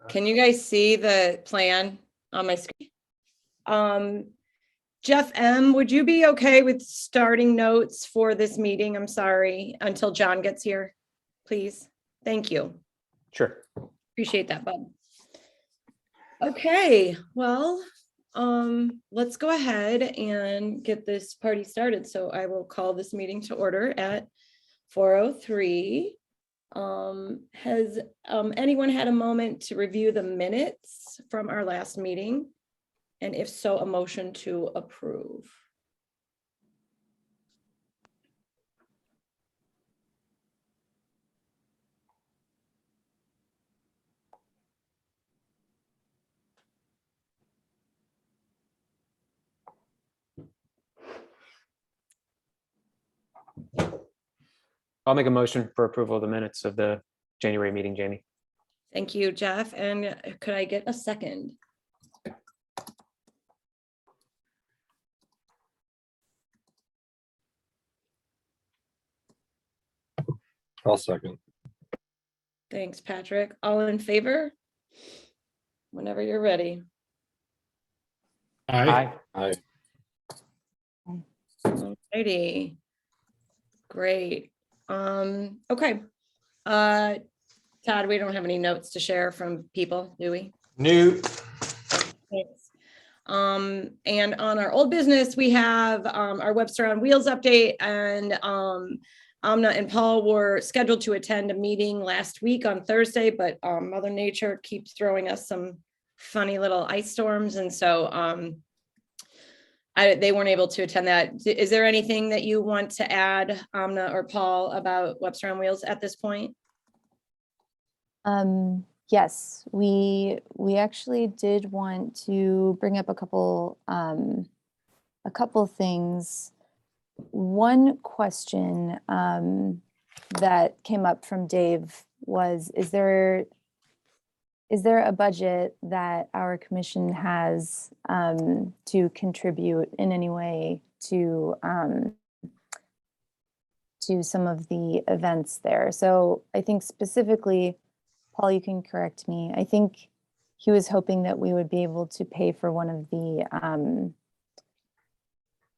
Can you guys see the plan on my screen? Jeff M., would you be okay with starting notes for this meeting? I'm sorry, until John gets here, please. Thank you. Sure. Appreciate that, bud. Okay, well, let's go ahead and get this party started. So I will call this meeting to order at 4:03. Has anyone had a moment to review the minutes from our last meeting? And if so, a motion to approve. I'll make a motion for approval of the minutes of the January meeting, Jamie. Thank you, Jeff. And could I get a second? I'll second. Thanks, Patrick. All in favor? Whenever you're ready. Aye. Aye. Alrighty. Great. Okay. Todd, we don't have any notes to share from people, do we? New. Thanks. And on our old business, we have our Webster on Wheels update, and Amna and Paul were scheduled to attend a meeting last week on Thursday, but Mother Nature keeps throwing us some funny little ice storms, and so they weren't able to attend that. Is there anything that you want to add, Amna or Paul, about Webster on Wheels at this point? Yes, we actually did want to bring up a couple things. One question that came up from Dave was, is there a budget that our commission has to contribute in any way to some of the events there? So I think specifically, Paul, you can correct me. I think he was hoping that we would be able to pay for one of the,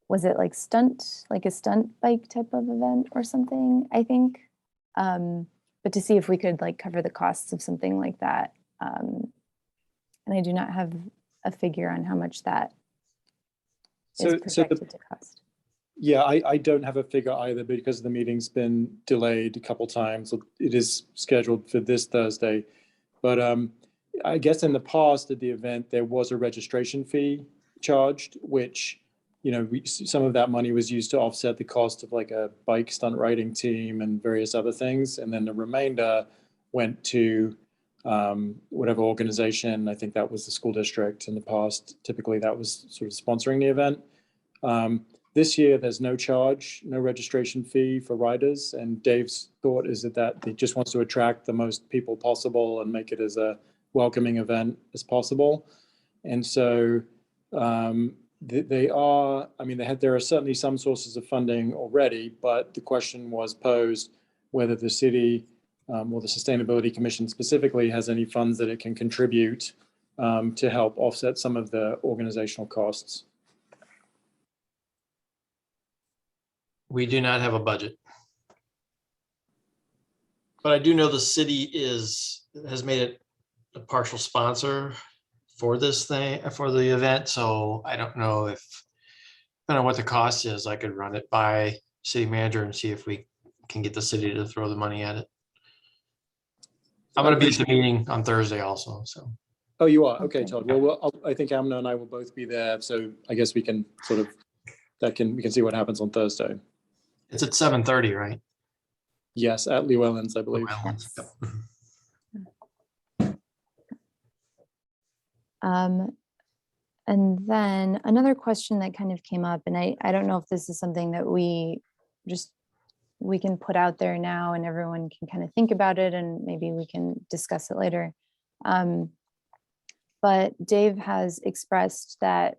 was it like a stunt bike type of event or something, I think. But to see if we could like cover the costs of something like that. And I do not have a figure on how much that is projected to cost. Yeah, I don't have a figure either because the meeting's been delayed a couple times. It is scheduled for this Thursday. But I guess in the past at the event, there was a registration fee charged, which, you know, some of that money was used to offset the cost of like a bike stunt riding team and various other things. And then the remainder went to whatever organization. I think that was the school district in the past. Typically that was sort of sponsoring the event. This year, there's no charge, no registration fee for riders. And Dave's thought is that he just wants to attract the most people possible and make it as a welcoming event as possible. And so there are certainly some sources of funding already, but the question was posed whether the city or the Sustainability Commission specifically has any funds that it can contribute to help offset some of the organizational costs. We do not have a budget. But I do know the city has made it a partial sponsor for this thing, for the event. So I don't know what the cost is. I could run it by city manager and see if we can get the city to throw the money at it. I'm going to be at the meeting on Thursday also. So. Oh, you are? Okay, Todd. Well, I think Amna and I will both be there. So I guess we can we can see what happens on Thursday. It's at 7:30, right? Yes, at Llewellyn's, I believe. Llewellyn's, yep. And then another question that kind of came up, and I don't know if this is something that we can put out there now and everyone can kind of think about it and maybe we can discuss it later. But Dave has expressed that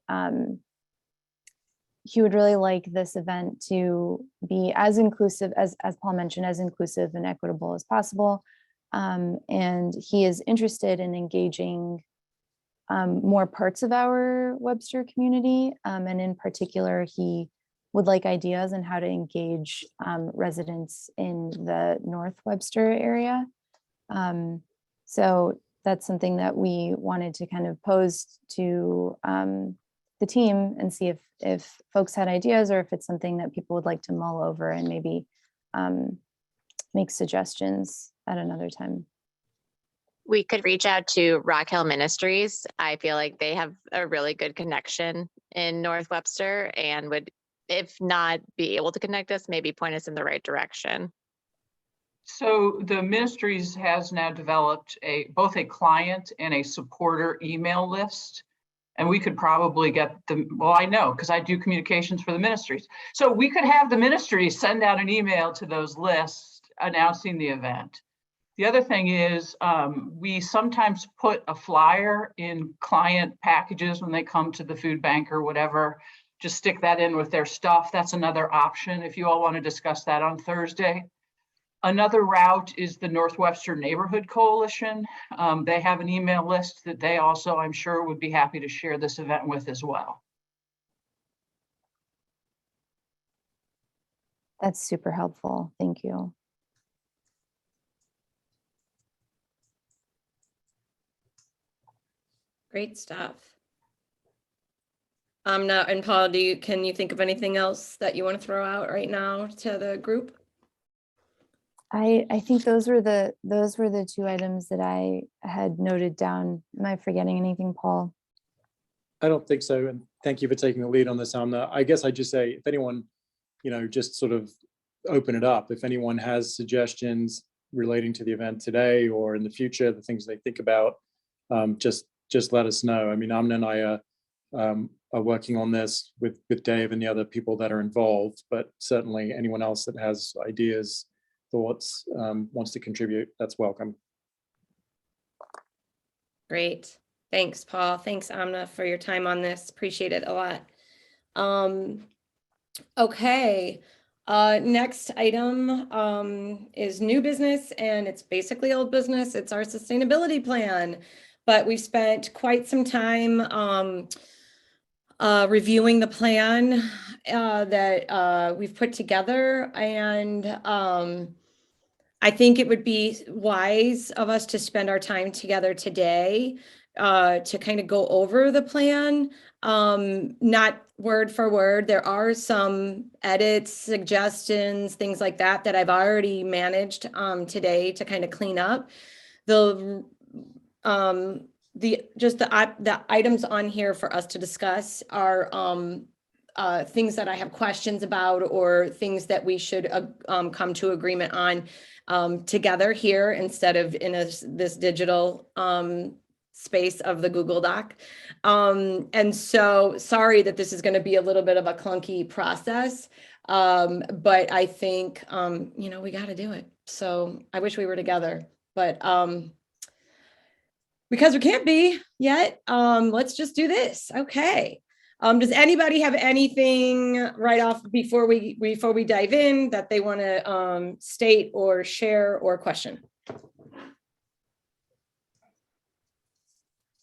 he would really like this event to be as inclusive, as Paul mentioned, as inclusive and equitable as possible. And he is interested in engaging more parts of our Webster community. And in particular, he would like ideas on how to engage residents in the North Webster area. So that's something that we wanted to kind of pose to the team and see if folks had ideas, or if it's something that people would like to mull over and maybe make suggestions at another time. We could reach out to Rock Hill Ministries. I feel like they have a really good connection in North Webster and would, if not be able to connect us, maybe point us in the right direction. So the ministries has now developed both a client and a supporter email list. And we could probably get them, well, I know, because I do communications for the ministries. So we could have the ministries send out an email to those lists announcing the event. The other thing is we sometimes put a flyer in client packages when they come to the food bank or whatever. Just stick that in with their stuff. That's another option if you all want to discuss that on Thursday. Another route is the North Webster Neighborhood Coalition. They have an email list that they also, I'm sure, would be happy to share this event with as well. That's super helpful. Thank you. Great stuff. Now, and Paul, can you think of anything else that you want to throw out right now to the group? I think those were the two items that I had noted down. Am I forgetting anything, Paul? I don't think so. And thank you for taking the lead on this, Amna. I guess I'd just say, if anyone, just sort of open it up. If anyone has suggestions relating to the event today or in the future, the things they think about, just let us know. I mean, Amna and I are working on this with Dave and the other people that are involved, but certainly anyone else that has ideas, thoughts, wants to contribute, that's welcome. Great. Thanks, Paul. Thanks, Amna, for your time on this. Appreciate it a lot. Okay. Next item is new business, and it's basically old business. It's our sustainability plan, but we've spent quite some time reviewing the plan that we've put together, and I think it would be wise of us to spend our time together today to kind of go over the plan, not word for word. There are some edits, suggestions, things like that that I've already managed today to kind of clean up. The items on here for us to discuss are things that I have questions about, or things that we should come to agreement on together here instead of in this digital space of the Google Doc. And so sorry that this is going to be a little bit of a clunky process, but I think, we got to do it. So I wish we were together, but because we can't be yet, let's just do this. Okay. Does anybody have anything right off before we dive in that they want to state or share or question?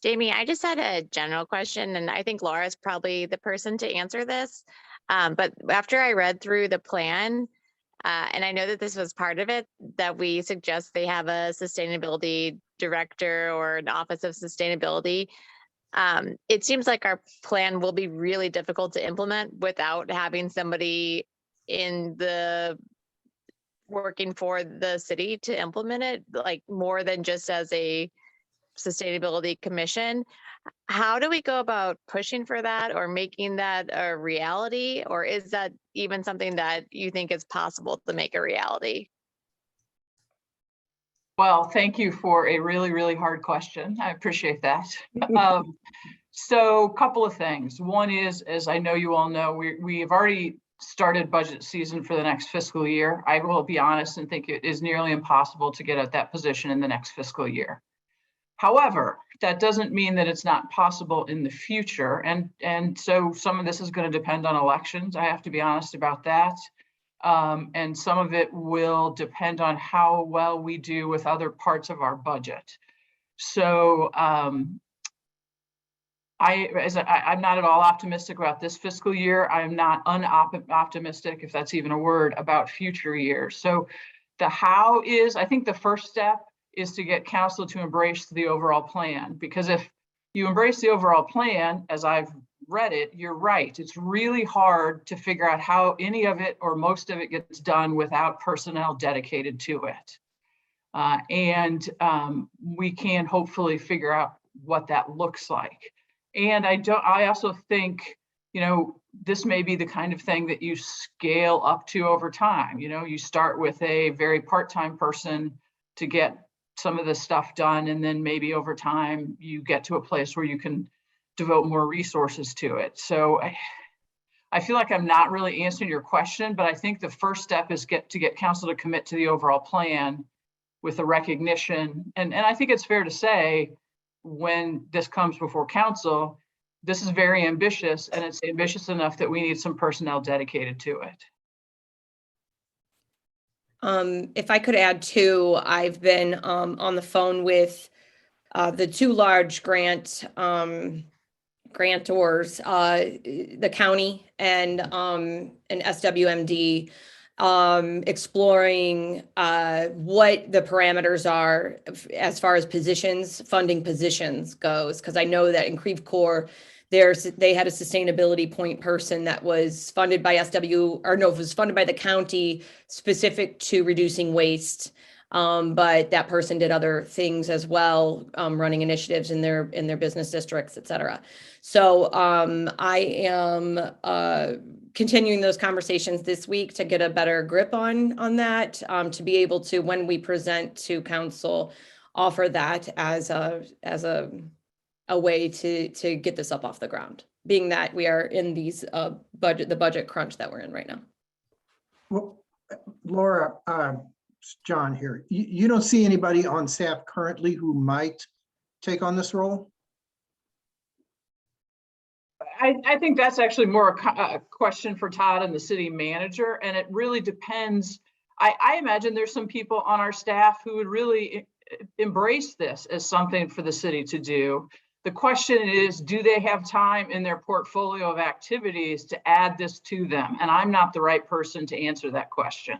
Jamie, I just had a general question, and I think Laura's probably the person to answer this. But after I read through the plan, and I know that this was part of it, that we suggest they have a sustainability director or an office of sustainability. It seems like our plan will be really difficult to implement without having somebody working for the city to implement it, like more than just as a sustainability commission. How do we go about pushing for that or making that a reality? Or is that even something that you think is possible to make a reality? Well, thank you for a really, really hard question. I appreciate that. So a couple of things. One is, as I know you all know, we have already started budget season for the next fiscal year. I will be honest and think it is nearly impossible to get at that position in the next fiscal year. However, that doesn't mean that it's not possible in the future. And so some of this is going to depend on elections. I have to be honest about that. And some of it will depend on how well we do with other parts of our budget. So I'm not at all optimistic about this fiscal year. I'm not optimistic, if that's even a word, about future years. So the how is, I think the first step is to get council to embrace the overall plan, because if you embrace the overall plan, as I've read it, you're right. It's really hard to figure out how any of it or most of it gets done without personnel dedicated to it. We can hopefully figure out what that looks like. And I also think, this may be the kind of thing that you scale up to over time. You start with a very part-time person to get some of this stuff done, and then maybe over time you get to a place where you can devote more resources to it. So I feel like I'm not really answering your question, but I think the first step is to get council to commit to the overall plan with a recognition. And I think it's fair to say, when this comes before council, this is very ambitious, and it's ambitious enough that we need some personnel dedicated to it. If I could add too, I've been on the phone with the two large grantors, the county and SWMD, exploring what the parameters are as far as funding positions goes. Because I know that in Creve Coeur, they had a sustainability point person that was funded by it was funded by the county specific to reducing waste. But that person did other things as well, running initiatives in their business districts, et cetera. So I am continuing those conversations this week to get a better grip on that, to be able to, when we present to council, offer that as a way to get this up off the ground, being that we are in these the budget crunch that we're in right now. Well, Laura, it's John here. You don't see anybody on staff currently who might take on this role? I think that's actually more a question for Todd and the city manager, and it really depends. I imagine there's some people on our staff who would really embrace this as something for the city to do. The question is, do they have time in their portfolio of activities to add this to them? And I'm not the right person to answer that question.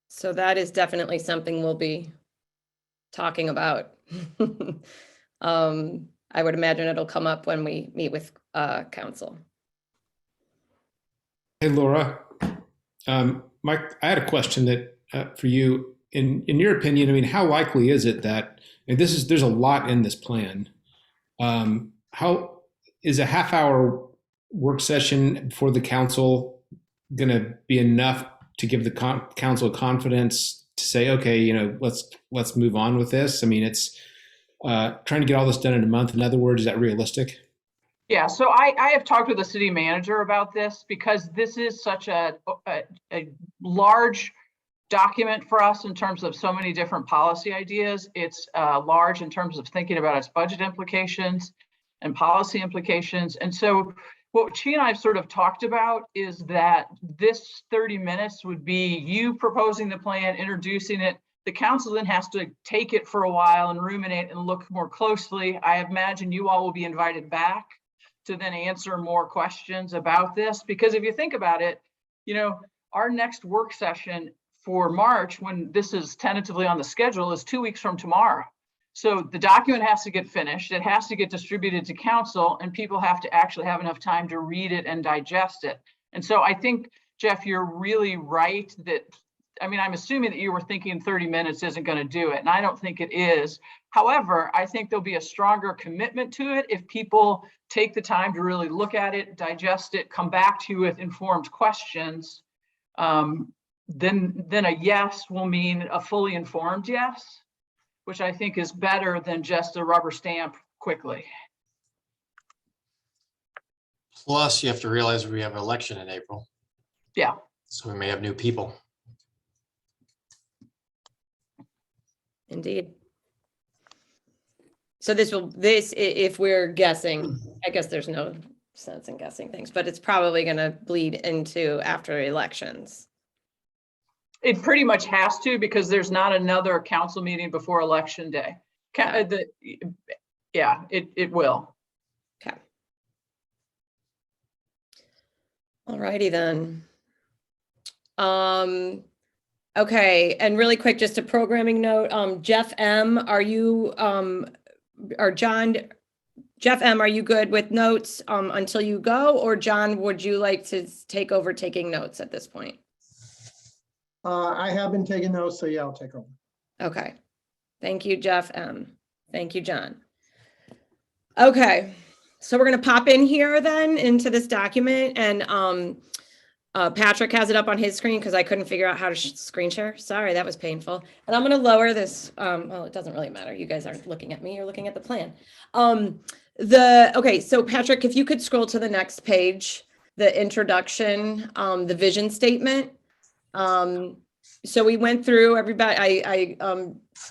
So that is definitely something we'll be talking about. I would imagine it'll come up when we meet with council. Hey, Laura. Mike, I had a question that for you. In your opinion, I mean, how likely is it that there's a lot in this plan? How is a half-hour work session for the council going to be enough to give the council confidence to say, okay, let's move on with this? I mean, it's trying to get all this done in a month. In other words, is that realistic? Yeah, so I have talked with the city manager about this, because this is such a large document for us in terms of so many different policy ideas. It's large in terms of thinking about its budget implications and policy implications. And so what she and I have sort of talked about is that this 30 minutes would be you proposing the plan, introducing it. The council then has to take it for a while and ruminate and look more closely. I imagine you all will be invited back to then answer more questions about this. Because if you think about it, our next work session for March, when this is tentatively on the schedule, is 2 weeks from tomorrow. So the document has to get finished, it has to get distributed to council, and people have to actually have enough time to read it and digest it. And so I think, Jeff, you're really right that, I'm assuming that you were thinking 30 minutes isn't going to do it, and I don't think it is. However, I think there'll be a stronger commitment to it if people take the time to really look at it, digest it, come back to you with informed questions. Then a yes will mean a fully informed yes, which I think is better than just a rubber stamp quickly. Plus, you have to realize we have an election in April. Yeah. So we may have new people. Indeed. So if we're guessing, I guess there's no sense in guessing things, but it's probably gonna bleed into after elections. It pretty much has to, because there's not another council meeting before election day. Yeah, it will. Okay. Alrighty then. Okay, and really quick, just a programming note, Jeff M, are you, or Jeff M, are you good with notes, until you go? Or John, would you like to take over taking notes at this point? I have been taking those, so yeah, I'll take over. Okay. Thank you, Jeff M. Thank you, John. Okay, so we're gonna pop in here then into this document, and Patrick has it up on his screen because I couldn't figure out how to screen share. Sorry, that was painful. And I'm gonna lower this. Well, it doesn't really matter. You guys aren't looking at me, you're looking at the plan. Okay, so Patrick, if you could scroll to the next page, the introduction, the vision statement. So we went through everybody, I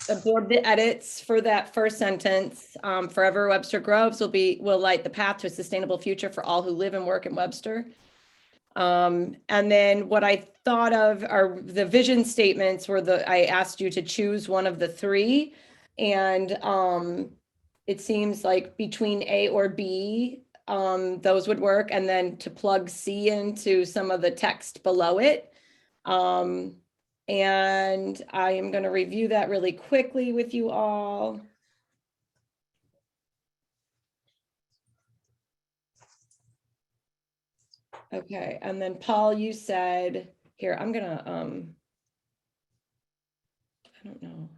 absorbed the edits for that first sentence. Forever Webster Groves will light the path to a sustainable future for all who live and work in Webster. And then what I thought of are the vision statements I asked you to choose one of the three. And it seems like between A or B, those would work. And then to plug C into some of the text below it. And I am going to review that really quickly with you all. Okay, and then Paul, you said, here, I'm gonna, I don't know.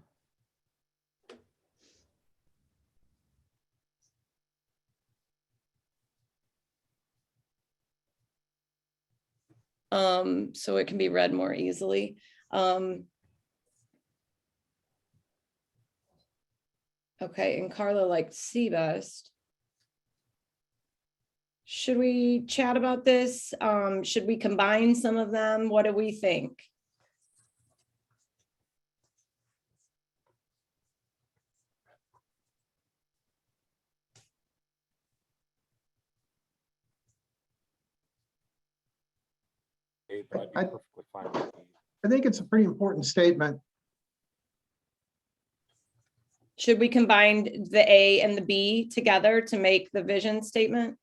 So it can be read more easily. Okay, and Carla liked C-Best. Should we chat about this? Should we combine some of them? What do we think? That'd be I- perfectly fine with me. I think it's a pretty important statement. Should we combine the A and the B together to make the vision statement?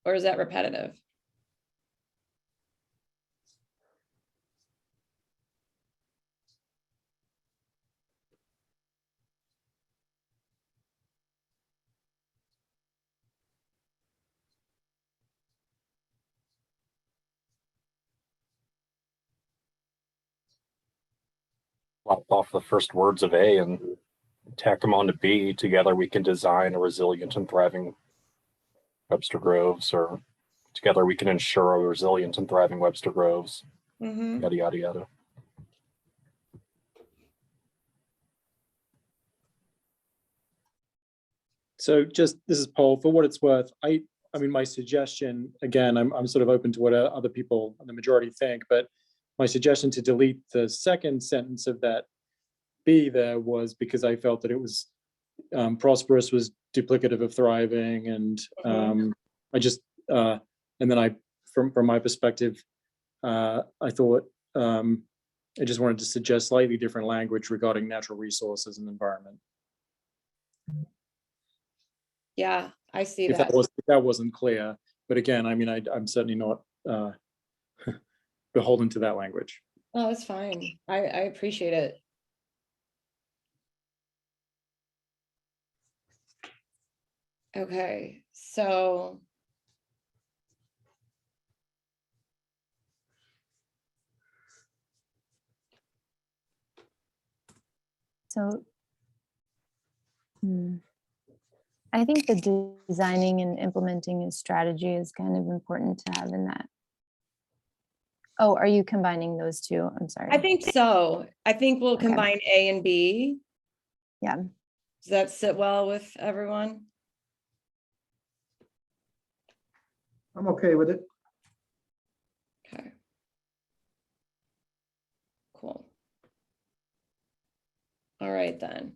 Or is that repetitive? Lop off the first words of A and tack them onto B. Together we can design a resilient and thriving Webster Groves, or together we can ensure a resilient and thriving Webster Groves. Mm-hmm. Yada, yada, yada. So just, this is Paul, for what it's worth, I mean, my suggestion, again, I'm sort of open to what other people in the majority think, but my suggestion to delete the second sentence of that B there was because I felt that it was prosperous was duplicative of thriving, and I just and then I from my perspective I thought I just wanted to suggest slightly different language regarding natural resources and environment. Yeah, I see If that. that wasn't clear, but again, I mean, I'm certainly not beholden to that language. Oh, that's fine. I appreciate it. Okay, so. So I think the designing and implementing a strategy is kind of important to have in that. Oh, are you combining those two? I'm sorry. I think so. I think we'll Okay. combine A and B. Yeah. Does that sit well with everyone? I'm okay with it. Okay. then.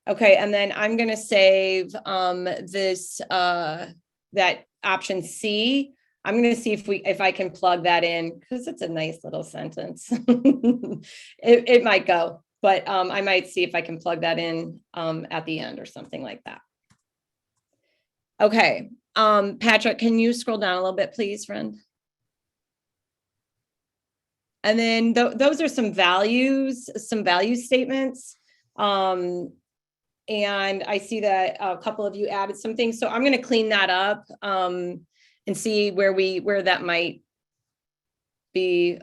Okay, and then I'm gonna save this that option C. I'm gonna see if I can plug that in, because it's a nice little sentence. It might go, but I might see if I can plug that in at the end or something like that. Okay, Patrick, can you scroll down a little bit, please, friend? And then those are some value statements. And I see that a couple of you added some things, so I'm going to clean that up and see where that might be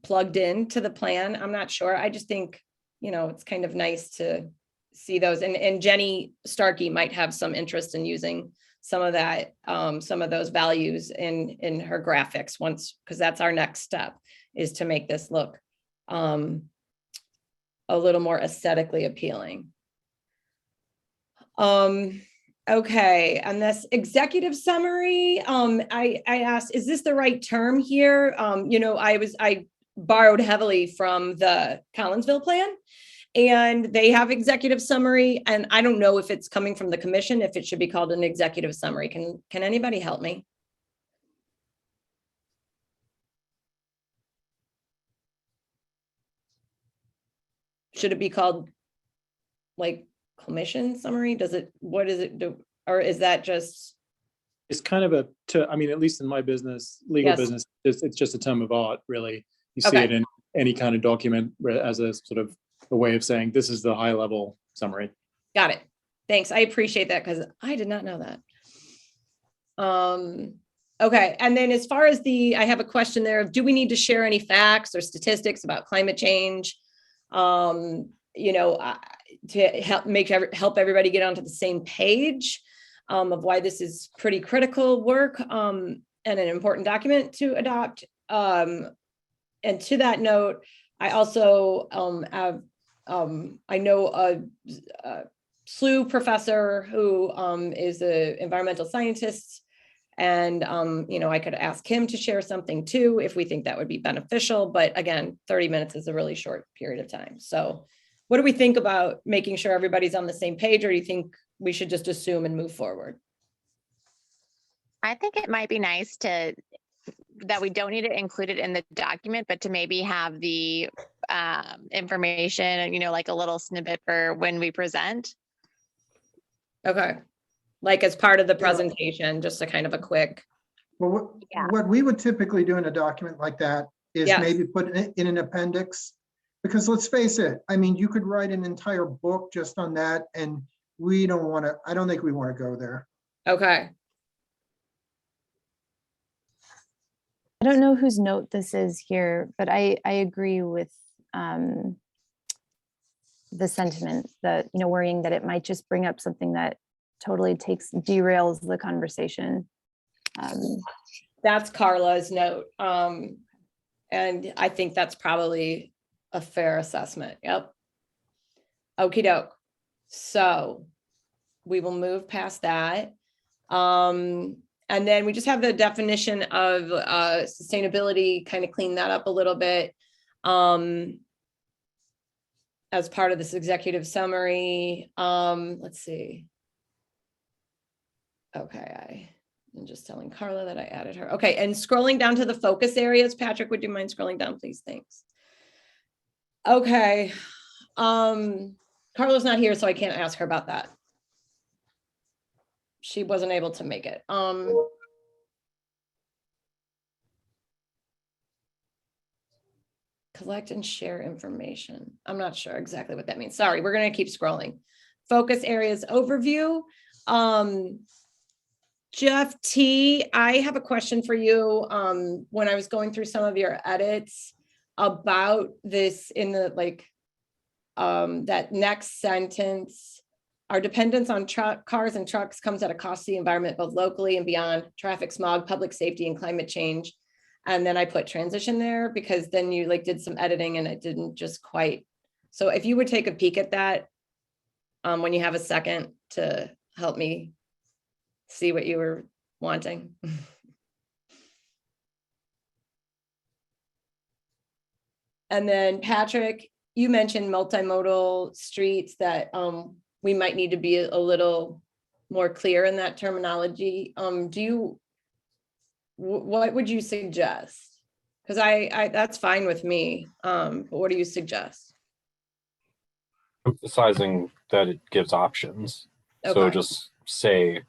plugged into the plan. I'm not sure. I just think, it's kind of nice to see those. And Jenny Starkey might have some interest in using some of that, some of those values in her graphics because that's our next step, is to make this look a little more aesthetically appealing. Okay, and this executive summary, I asked, is this the right term here? I borrowed heavily from the Collinsville plan, and they have executive summary, and I don't know if it's coming from the commission, if it should be called an executive summary. Can anybody help me? Should it be called like commission summary? What does it do? Or is that just? It's kind of at least in my business, legal Yes. business, it's just a term of art, really. You see Okay. it in any kind of document as a sort of a way of saying, this is the high level summary. Got it. Thanks. I appreciate that, because I did not know that. Okay. And then as far as I have a question there of, do we need to share any facts or statistics about climate change? To help everybody get onto the same page of why this is pretty critical work and an important document to adopt. And to that note, I also have, I know a SLU professor who is an environmental scientist, and I could ask him to share something too if we think that would be beneficial. But again, 30 minutes is a really short period of time. So what do we think about making sure everybody's on the same page, or do you think we should just assume and move forward? I think it might be nice that we don't need to include it in the document, but to maybe have the information, like a little snippet for when we present. Okay. Like as part of the presentation, just a kind of a quick. Well, Yeah. what we would typically do in a document like that is Yes. maybe put it in an appendix. Because let's face it, you could write an entire book just on that, and I don't think we want to go there. Okay. I don't know whose note this is here, but I agree with the sentiment that, worrying that it might just bring up something that totally derails the conversation. That's Carla's note. And I think that's probably a fair assessment. Yep. Okie doke. So we will move past that. And then we just have the definition of sustainability, kind of clean that up a little bit as part of this executive summary. Let's see. Okay, I'm just telling Carla that I added her. Okay, and scrolling down to the focus areas, Patrick, would you mind scrolling down, please? Thanks. Okay, Carla's not here, so I can't ask her about that. She wasn't able to make it. Collect and share information. I'm not sure exactly what that means. Sorry, we're gonna keep scrolling. Focus areas overview. Jeff T, I have a question for you. When I was going through some of your edits about this in the that next sentence, our dependence on cars and trucks comes at a cost to the environment, both locally and beyond, traffic, smog, public safety, and climate change. And then I put transition there because then you did some editing and it didn't just quite. So if you would take a peek at that when you have a second to help me see what you were wanting. And then Patrick, you mentioned multimodal streets that we might need to be a little more clear in that terminology. What would you suggest? Because I that's fine with me. But what do you suggest? Emphasizing that it gives options. So Okay. just say,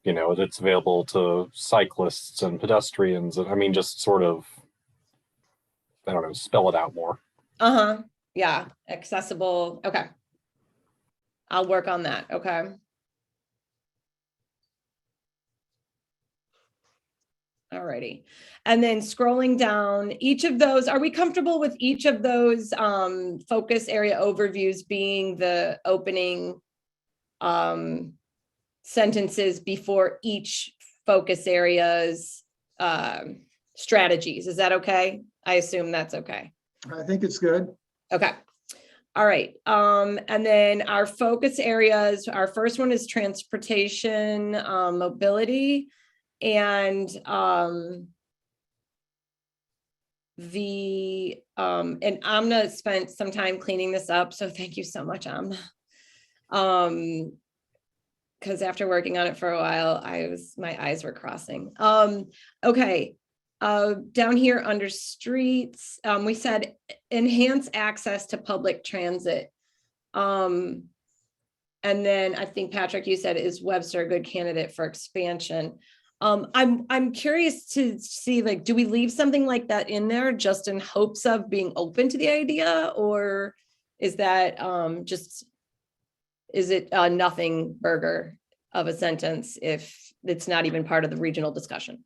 that it's available to cyclists and pedestrians. And I mean, just sort of, I don't know, spell it out more. Uh-huh. Yeah, accessible. Okay. I'll work on that. Okay. Alrighty. And then scrolling down, each of those, are we comfortable with each of those focus area overviews being the opening sentences before each focus area's strategies? Is that okay? I assume that's okay. I think it's good. Okay. All right. And then our focus areas, our first one is transportation, mobility, and and Amna spent some time cleaning this up, so thank you so much, Amna. Because after working on it for a while, my eyes were crossing. Okay. Down here under streets, we said enhance access to public transit. And then I think, Patrick, you said, is Webster a good candidate for expansion? I'm curious to see, like, do we leave something like that in there just in hopes of being open to the idea, or is that is it a nothing burger of a sentence if it's not even part of the regional discussion?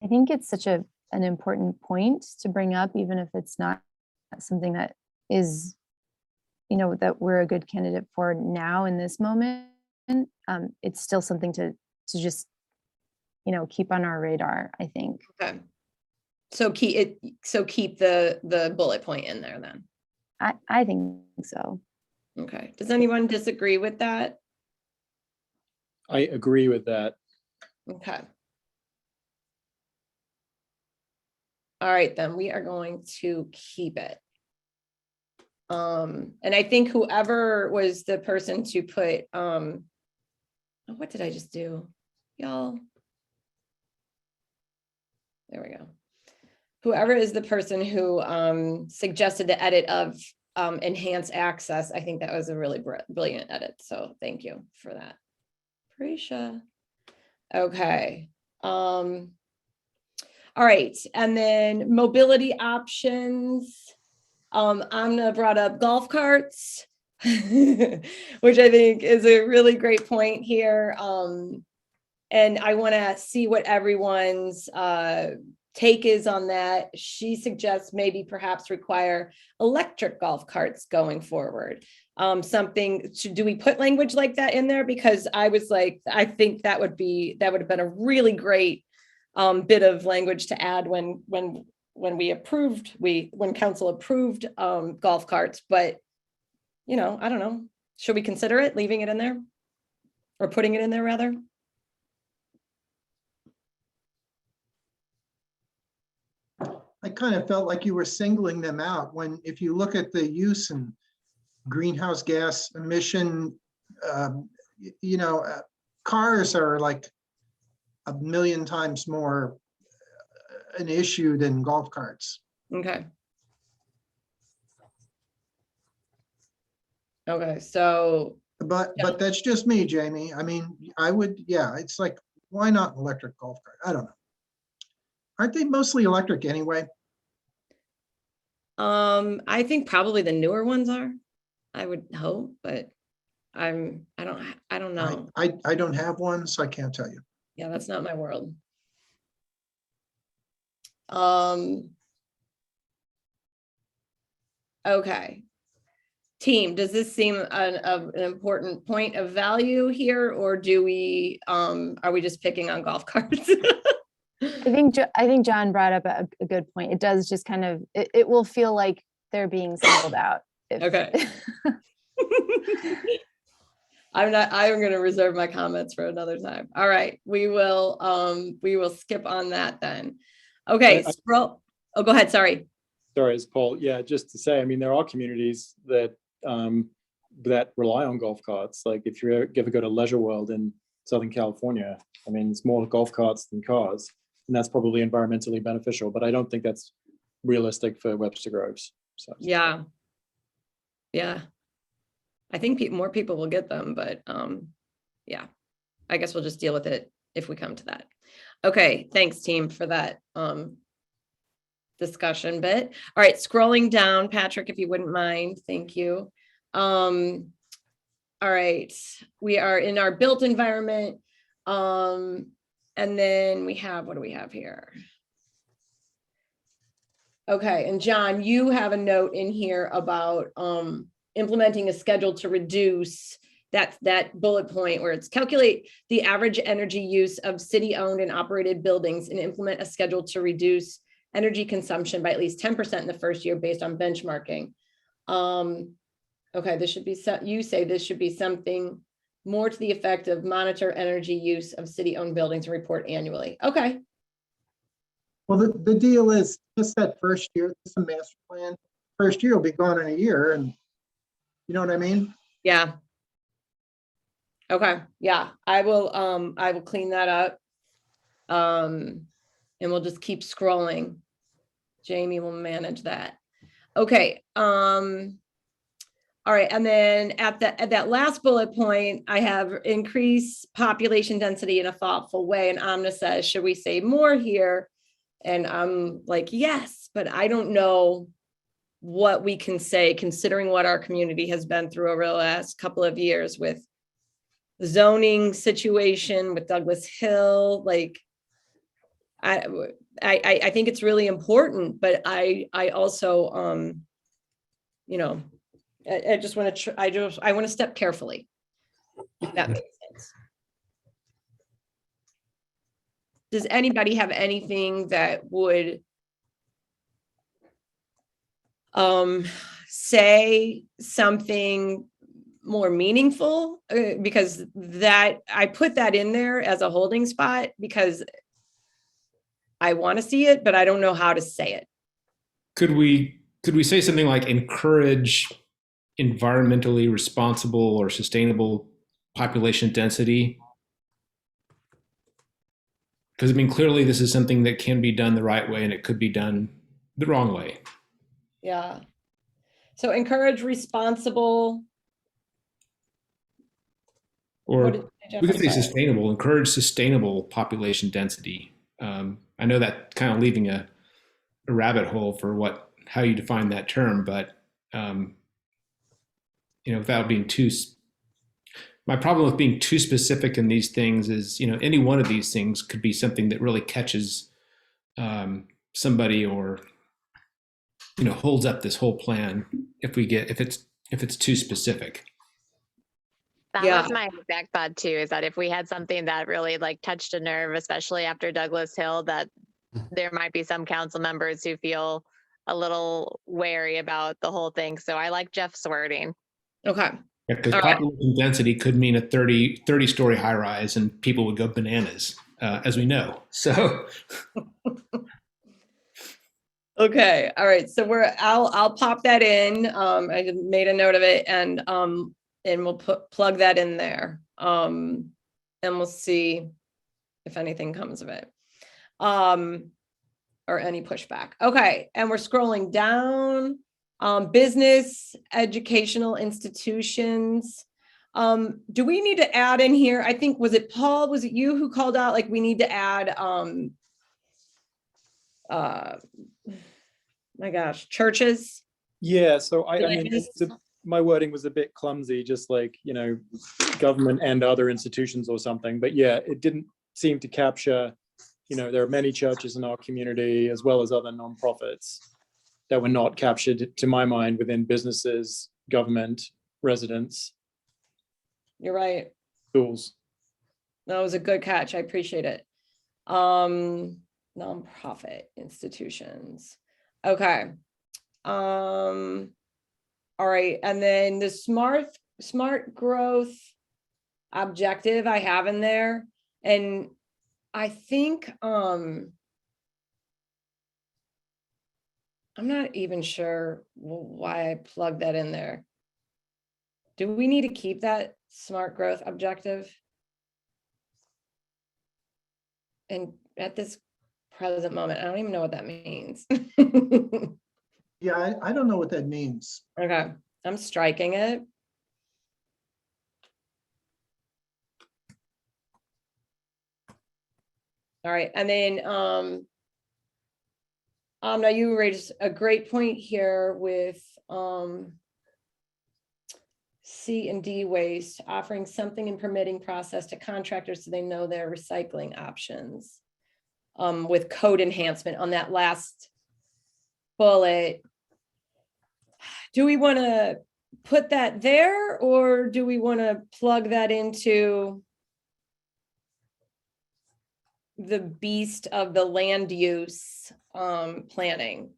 I think it's such an important point to bring up, even if it's not something that is, that we're a good candidate for now in this moment. It's still something to just, keep on our radar, I think. Okay. So keep the bullet point in there then. I think so. Okay. Does anyone disagree with that? I agree with that. Okay. All right, then we are going to keep it. And I think whoever was the person to put, what did I just do? Y'all. There we go. Whoever is the person who suggested the edit of enhance access, I think that was a really brilliant edit. So thank you for that. Prisha. Okay. All right. And then mobility options. Amna brought up golf carts, which I think is a really great point here. And I want to see what everyone's take is on that. She suggests maybe perhaps require electric golf carts going forward. Do we put language like that in there? Because I was like, I think that would have been a really great bit of language to add when council approved golf carts, but I don't know. Should we consider it, leaving it in there or putting it in there rather? I kind of felt like you were singling them out if you look at the use and greenhouse gas emission, cars are like 1 million times more an issue than golf carts. Okay. Okay, so. But that's just me, Jamie. I mean, it's like, why not an electric golf cart? I don't know. Aren't they mostly electric anyway? I think probably the newer ones are, I would hope, but I don't know. I don't have one, so I can't tell you. Yeah, that's not my world. Okay. Team, does this seem an important point of value here, or are we just picking on golf carts? I think John brought up a good point. It does just kind of, it will feel like they're being singled out. Okay. I'm gonna reserve my comments for another time. All right, we will skip on that then. Okay, scroll. Oh, go ahead, sorry. Sorry, it's Paul. Yeah, just to say, I mean, there are communities that that rely on golf carts. Like if you ever go to Leisure World in Southern California, I mean, it's more golf carts than cars, and that's probably environmentally beneficial. But I don't think that's realistic for Webster Groves. So Yeah. Yeah. I think more people will get them, but yeah, I guess we'll just deal with it if we come to that. Okay, thanks team for that discussion bit. All right, scrolling down, Patrick, if you wouldn't mind, thank you. All right, we are in our built environment. And then we have, what do we have here? Okay, and John, you have a note in here about implementing a schedule to reduce that bullet point where it's calculate the average energy use of city-owned and operated buildings and implement a schedule to reduce energy consumption by at least 10% in the first year based on benchmarking. Okay, this should be, you say this should be something more to the effect of monitor energy use of city-owned buildings and report annually. Okay. Well, the deal is just that first year, it's a master plan. First year will be gone in a year, and you know what I mean? Yeah. Okay, yeah, I will clean that up. And we'll just keep scrolling. Jamie will manage that. Okay, all right, and then at that last bullet point, I have increase population density in a thoughtful way, and Amna says, should we say more here? And I'm like, yes, but I don't know what we can say considering what our community has been through over the last couple of years with the zoning situation with Douglas Hill. Like, I think it's really important, but I also, you know, I just want to, I want to step carefully. If that makes sense. Does anybody have anything that would say something more meaningful? Because that I put that in there as a holding spot because I want to see it, but I don't know how to say it. Could we say something like encourage environmentally responsible or sustainable population density? Because I mean, clearly this is something that can be done the right way and it could be done the wrong way. Yeah. So encourage responsible. Or we could say sustainable, encourage sustainable population density. I know that kind of leaving a rabbit hole for how you define that term, but you know, without being my problem with being too specific in these things is, you know, any one of these things could be something that really catches somebody or, you know, holds up this whole plan if it's too specific. That Yeah. was my exact thought too, is that if we had something that really like touched a nerve, especially after Douglas Hill, that there might be some council members who feel a little wary about the whole thing. So I like Jeff's wording. Okay. Because All right. population density could mean a 30-story high rise and people would go bananas, as we know. So Okay. All right. So I'll pop that in. I made a note of it and we'll plug that in there. And we'll see if anything comes of it. Or any pushback. Okay. And we're scrolling down. Business, educational institutions. Do we need to add in here? I think, was it Paul? Was it you who called out, like, we need to add, my gosh, churches? yeah, so I mean, Religious? my wording was a bit clumsy, just like, you know, government and other institutions or something. But yeah, it didn't seem to capture, you know, there are many churches in our community as well as other nonprofits that were not captured, to my mind, within businesses, government, residents, You're right. schools. That was a good catch. I appreciate it. Nonprofit institutions. Okay. All right. And then the smart growth objective I have in there. And I think, I'm not even sure why I plugged that in there. Do we need to keep that smart growth objective? And at this present moment, I don't even know what that means. Yeah, I don't know what that means. Okay, I'm striking it. All right, and then now you raised a great point here with C and D waste, offering something in permitting process to contractors so they know their recycling options. With code enhancement on that last bullet. Do we want to put that there, or do we want to plug that into the beast of the land use planning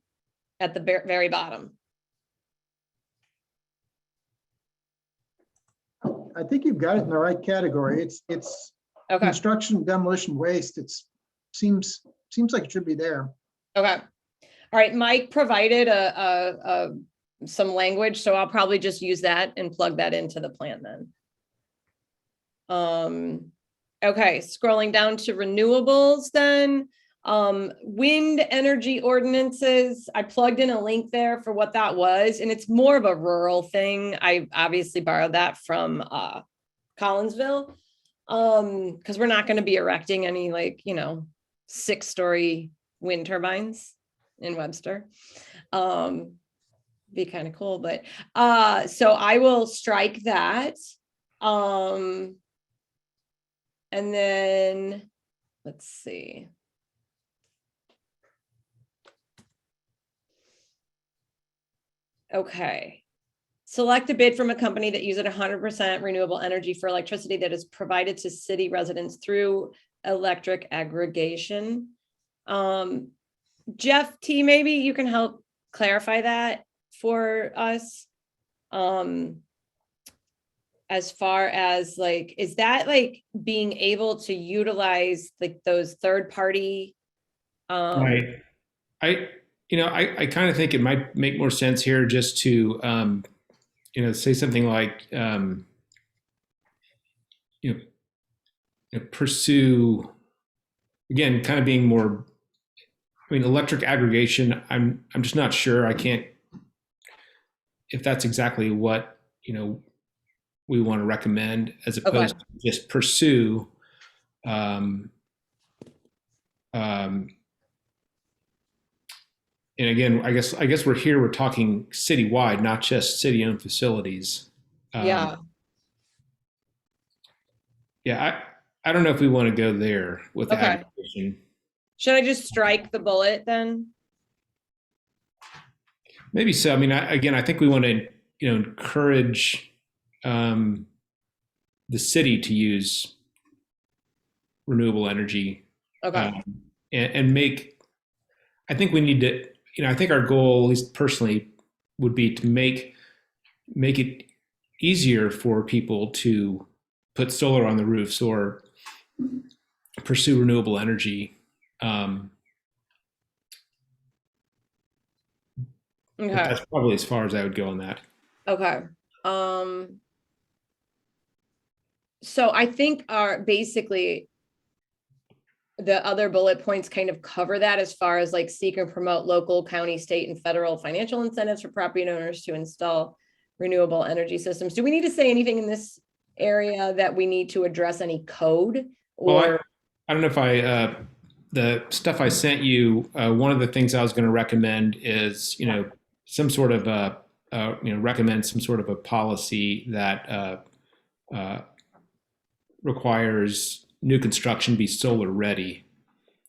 at the very bottom? I think you've got it in the right category. It's Okay, construction, demolition, waste. Seems like it should be there. okay. All right, Mike provided some language, so I'll probably just use that and plug that into the plan then. Okay, scrolling down to renewables then. Wind energy ordinances, I plugged in a link there for what that was, and it's more of a rural thing. I obviously borrowed that from Collinsville, because we're not going to be erecting any 6-story wind turbines in Webster. Be kind of cool, but so I will strike that. And then let's see. Okay. Select a bid from a company that uses 100% renewable energy for electricity that is provided to city residents through electric aggregation. Jeff T, maybe you can help clarify that for us. As far as is that being able to utilize those third party? Right. I kind of think it might make more sense here just to, say something like, pursue, again, kind of being more, electric aggregation. I'm just not sure. I can't, if that's exactly what, we want to recommend as opposed to just pursue. And again, I guess we're talking citywide, not just city-owned facilities. Yeah. Yeah, I don't know if we want to go there with aggregation. Should I just strike the bullet then? Maybe so. I think we want to, encourage the city to use renewable energy. Okay. And make. I think we need to. I think our goal, at least personally, would be to make it easier for people to put solar on the roofs or pursue renewable energy. Okay. That's probably as far as I would go on that. Okay. So I think basically the other bullet points kind of cover that as far as seek and promote local, county, state, and federal financial incentives for property owners to install renewable energy systems. Do we need to say anything in this area that we need to address any code? Or well, I don't know if the stuff I sent you, one of the things I was going to recommend is, some sort of recommend some sort of a policy that requires new construction be solar ready.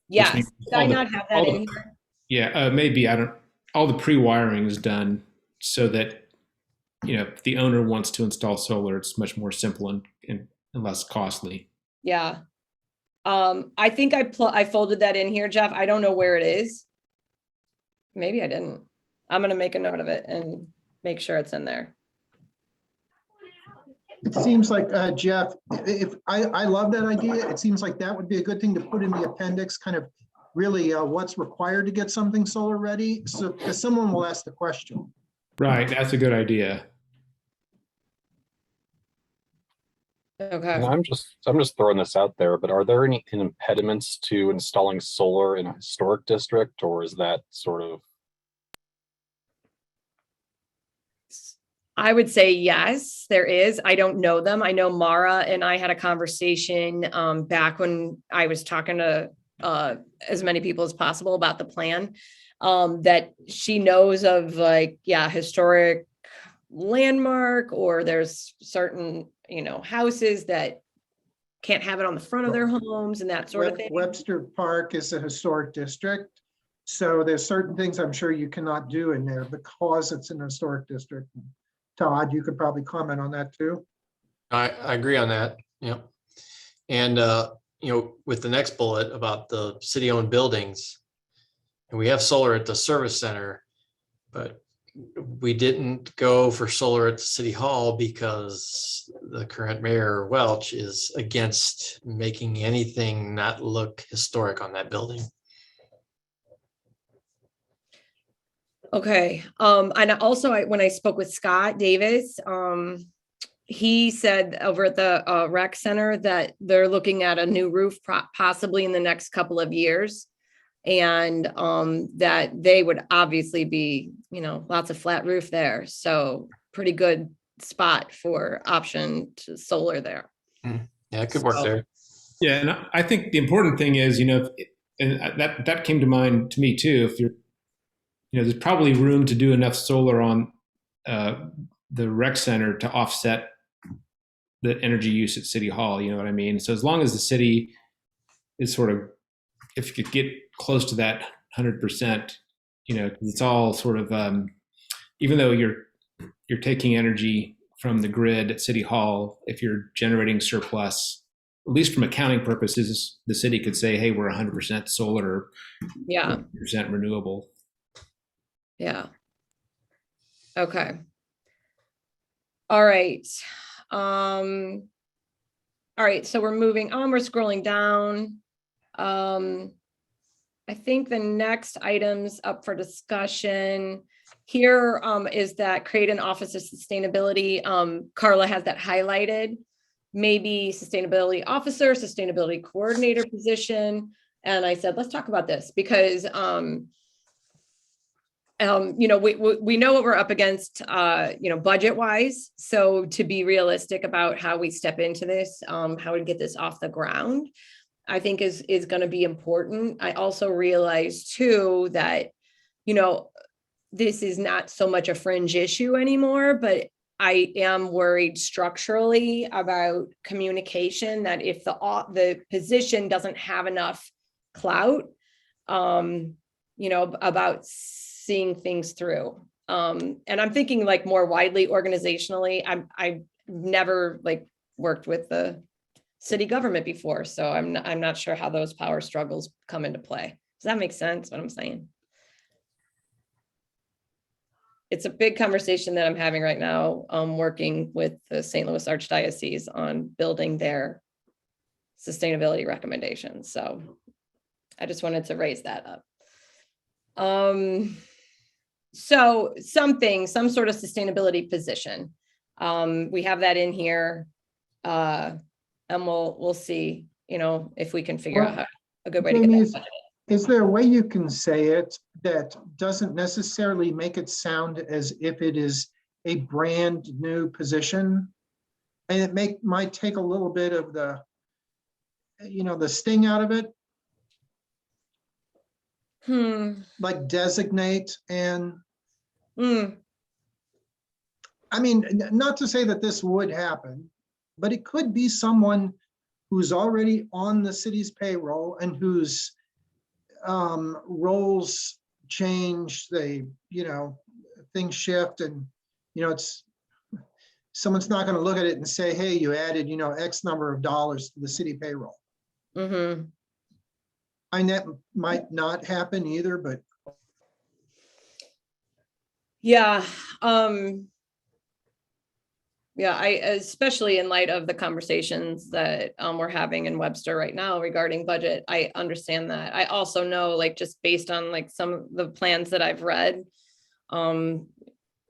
Yes, did I not have that in here? Yeah, maybe all the pre-wiring is done so that, if the owner wants to install solar, it's much more simple and less costly. Yeah. I think I folded that in here, Jeff. I don't know where it is. Maybe I didn't. I'm going to make a note of it and make sure it's in there. It seems like, Jeff, if I love that idea, it seems like that would be a good thing to put in the appendix, kind of really what's required to get something solar ready. So, because someone will ask the question. Right, that's a good idea. Okay. And I'm just throwing this out there, but are there any impediments to installing solar in a historic district, or is that sort of? I would say yes, there is. I don't know them. I know Mara and I had a conversation back when I was talking to as many people as possible about the plan, that she knows of, like, yeah, historic landmark, or there's certain, houses that can't have it on the front of their homes and that sort of thing. Webster Park is a historic district. So there's certain things I'm sure you cannot do in there because it's an historic district. Todd, you could probably comment on that too. I agree on that. Yep. And, with the next bullet about the city-owned buildings, and we have solar at the service center, but we didn't go for solar at the city hall because the current mayor Welch is against making anything not look historic on that building. Okay, and also when I spoke with Scott Davis, he said over at the rec center that they're looking at a new roof possibly in the next couple of years. And that they would obviously be, lots of flat roof there. So pretty good spot for option to solar there. Yeah, it could work there. Yeah, and I think the important thing is, and that came to mind to me too. If you're, there's probably room to do enough solar on the rec center to offset the energy use at City Hall. You know what I mean? So as long as the city is sort of, if you could get close to that 100%, it's all sort of, even though you're taking energy from the grid at City Hall, if you're generating surplus, at least from accounting purposes, the city could say, hey, we're 100% solar, Yeah. 100% renewable. Yeah. Okay. All right. All right. So we're moving on. We're scrolling down. I think the next items up for discussion here is that create an office of sustainability. Carla has that highlighted. Maybe sustainability officer, sustainability coordinator position. And I said, let's talk about this because we know what we're up against, budget wise. So to be realistic about how we step into this, how we get this off the ground, I think is going to be important. I also realize too that, this is not so much a fringe issue anymore, but I am worried structurally about communication, that if the position doesn't have enough clout, about seeing things through. And I'm thinking like more widely organizationally. I've never worked with the city government before, so I'm not sure how those power struggles come into play. Does that make sense what I'm saying? It's a big conversation that I'm having right now, working with the St. Louis Archdiocese on building their sustainability recommendations. So I just wanted to raise that up. So some sort of sustainability position. We have that in here. And we'll see, if we can figure out a good way to get Jamie, that. is there a way you can say it that doesn't necessarily make it sound as if it is a brand new position? And it might take a little bit of the, the sting out of it. Like designate and. I mean, not to say that this would happen, but it could be someone who's already on the city's payroll and whose roles change, things shift, and it's someone's not going to look at it and say, hey, you added X number of dollars to the city payroll. That might not happen either, but yeah. Yeah, especially in light of the conversations that we're having in Webster right now regarding budget, I understand that. I also know, like, just based on like some of the plans that I've read,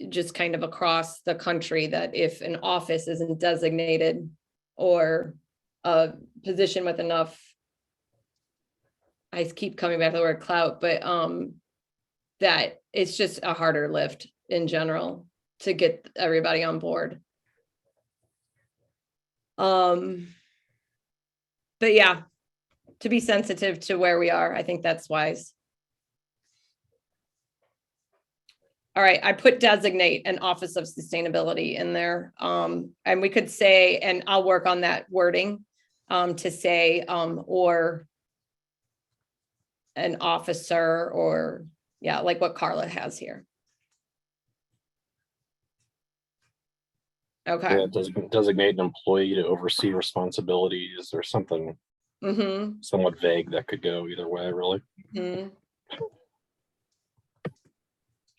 just kind of across the country, that if an office isn't designated or a position with enough, I keep coming back to the word clout, but that it's just a harder lift in general to get everybody on board. But yeah, to be sensitive to where we are, I think that's wise. All right, I put designate an Office of Sustainability in there. And we could say, and I'll work on that wording, to say, or an officer, or yeah, like what Carla has here. Okay. Yeah, designate an employee to oversee responsibilities or something somewhat vague that could go either way, really.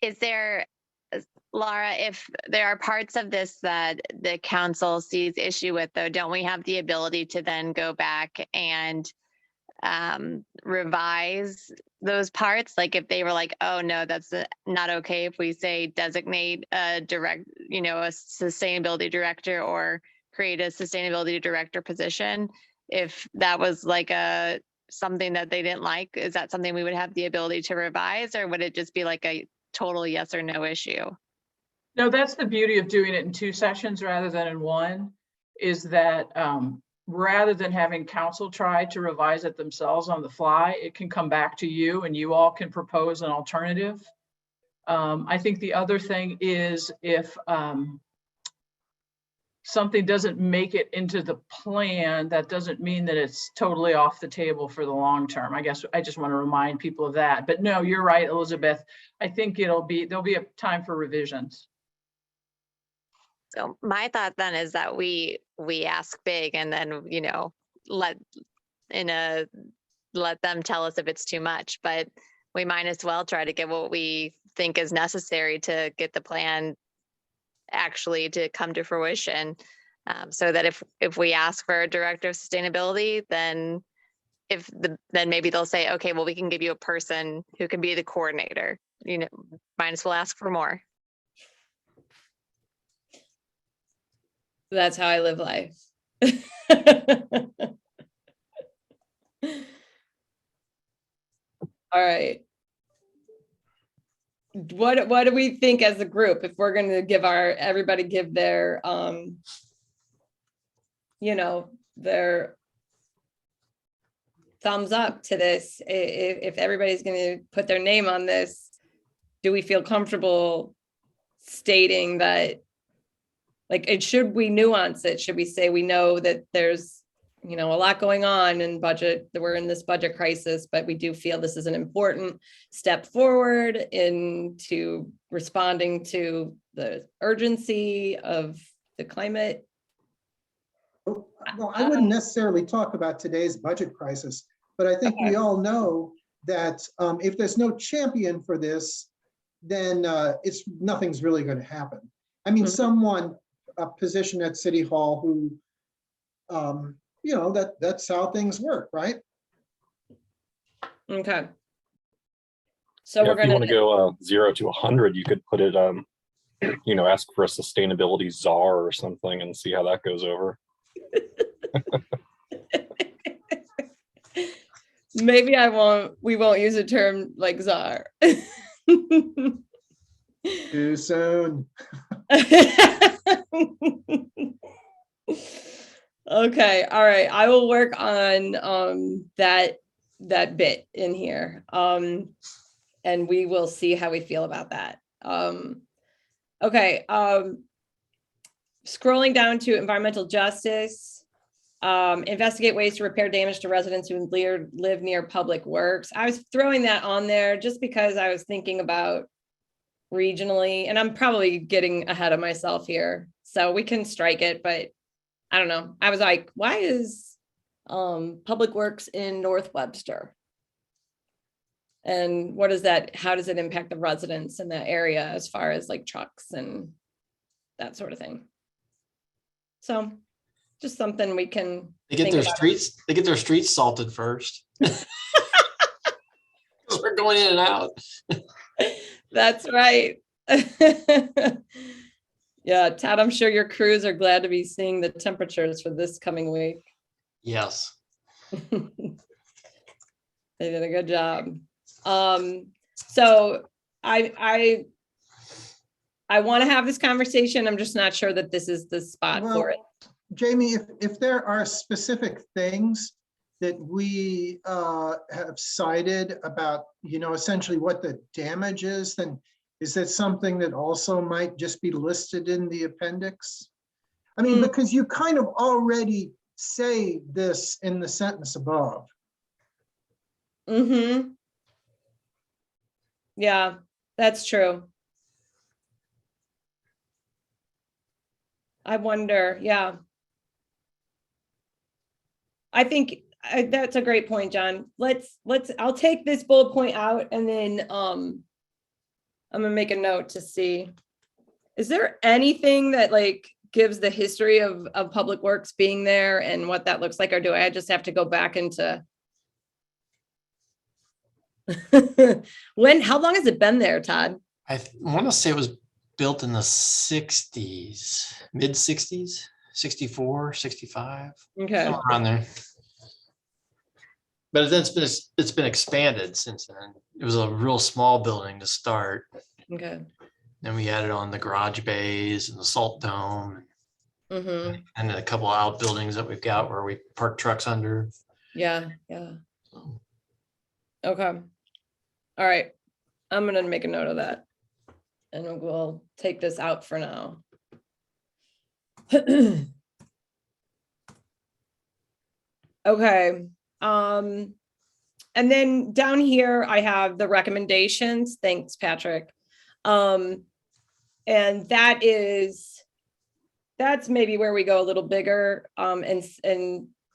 Is there, Laura, if there are parts of this that the council sees issue with, though, don't we have the ability to then go back and revise those parts? Like if they were like, oh no, that's not okay, if we say designate a direct, a sustainability director, or create a sustainability director position, if that was like something that they didn't like, is that something we would have the ability to revise, or would it just be like a total yes or no issue? No, that's the beauty of doing it in 2 sessions rather than in 1, is that rather than having council try to revise it themselves on the fly, it can come back to you and you all can propose an alternative. I think the other thing is, if something doesn't make it into the plan, that doesn't mean that it's totally off the table for the long term. I guess I just want to remind people of that. But no, you're right, Elizabeth. I think there'll be a time for revisions. So my thought then is that we ask big, and then, let them tell us if it's too much, but we might as well try to get what we think is necessary to get the plan actually to come to fruition. So that if we ask for a director of sustainability, then then maybe they'll say, okay, well, we can give you a person who can be the coordinator. Might as well ask for more. That's how I live life. All right. What do we think as a group, if we're going to give everybody give their their thumbs up to this? If everybody's going to put their name on this, do we feel comfortable stating that, like, should we nuance it? Should we say we know that there's a lot going on in budget, that we're in this budget crisis, but we do feel this is an important step forward into responding to the urgency of the climate? Well, I wouldn't necessarily talk about today's budget crisis, but I think we all know that if there's no champion for this, then nothing's really going to happen. I mean, a position at City Hall who, that's how things work, right? Okay. So we're if you want to go 0 to 100, you could put it, ask for a sustainability czar or something and see how that goes over. Maybe we won't use a term like czar. Too soon. Okay, all right. I will work on that bit in here. And we will see how we feel about that. Okay. Scrolling down to environmental justice, investigate ways to repair damage to residents who live near public works. I was throwing that on there just because I was thinking about regionally, and I'm probably getting ahead of myself here, so we can strike it, but I don't know. I was like, why is public works in North Webster? And how does it impact the residents in that area as far as like trucks and that sort of thing? So just something we can They get think their about. streets salted first. 'Cause we're going in and out. That's right. Yeah, Todd, I'm sure your crews are glad to be seeing the temperatures for this coming week. Yes. They did a good job. So I want to have this conversation. I'm just not sure that this is the spot Well, for it. Jamie, if there are specific things that we have cited about, essentially what the damage is, then is that something that also might just be listed in the appendix? I mean, because you kind of already say this in the sentence above. Mm-hmm. Yeah, that's true. I wonder, yeah. I think that's a great point, John. I'll take this bullet point out and then I'm gonna make a note to see. Is there anything that like gives the history of Public Works being there and what that looks like, or do I just have to go back into? How long has it been there, Todd? I want to say it was built in the 60s, mid 60s, 64, 65, Okay, somewhere around there. But then it's been expanded since then. It was a real small building to start. okay. Then we added on the garage bays and the salt dome Mm-hmm. and then a couple of outbuildings that we've got where we park trucks under. Yeah, yeah. Okay. All right. I'm gonna make a note of that. And we'll take this out for now. Okay. And then down here, I have the recommendations. Thanks, Patrick. And that's maybe where we go a little bigger, and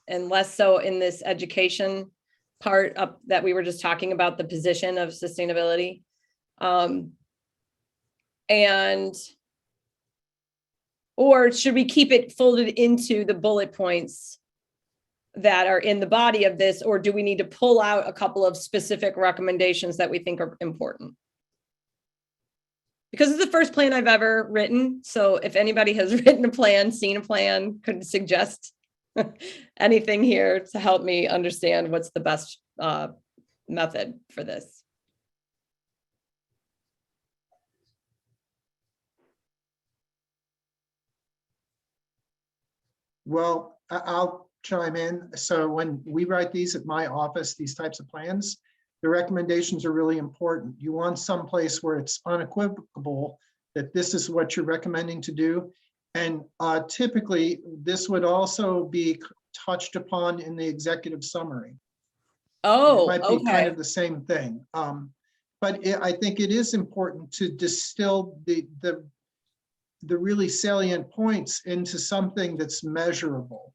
less so in this education part up that we were just talking about, the position of sustainability. Or should we keep it folded into the bullet points that are in the body of this, or do we need to pull out a couple of specific recommendations that we think are important? Because it's the first plan I've ever written. So if anybody has written a plan, seen a plan, could suggest anything here to help me understand what's the best method for this. Well, I'll chime in. So when we write these at my office, these types of plans, the recommendations are really important. You want someplace where it's unequivocal that this is what you're recommending to do. And typically, this would also be touched upon in the executive summary. Oh, it might be kind okay. of the same thing. But I think it is important to distill the really salient points into something that's measurable.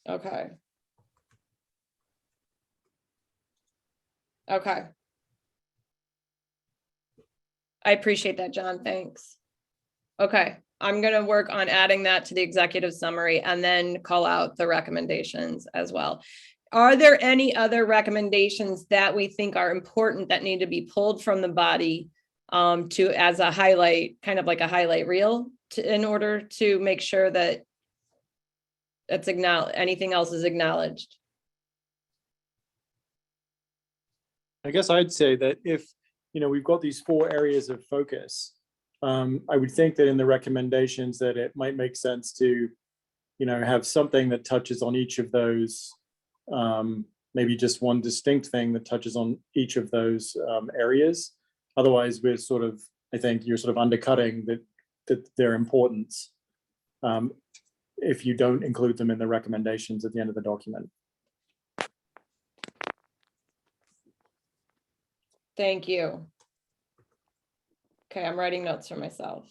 Okay. Okay. I appreciate that, John. Thanks. Okay. I'm going to work on adding that to the executive summary and then call out the recommendations as well. Are there any other recommendations that we think are important that need to be pulled from the body as a highlight, kind of like a highlight reel in order to make sure that that's anything else is acknowledged? I guess I'd say that if, we've got these 4 areas of focus, I would think that in the recommendations that it might make sense to, have something that touches on each of those, maybe just one distinct thing that touches on each of those areas. Otherwise, I think you're sort of undercutting their importance if you don't include them in the recommendations at the end of the document. Thank you. Okay, I'm writing notes for myself.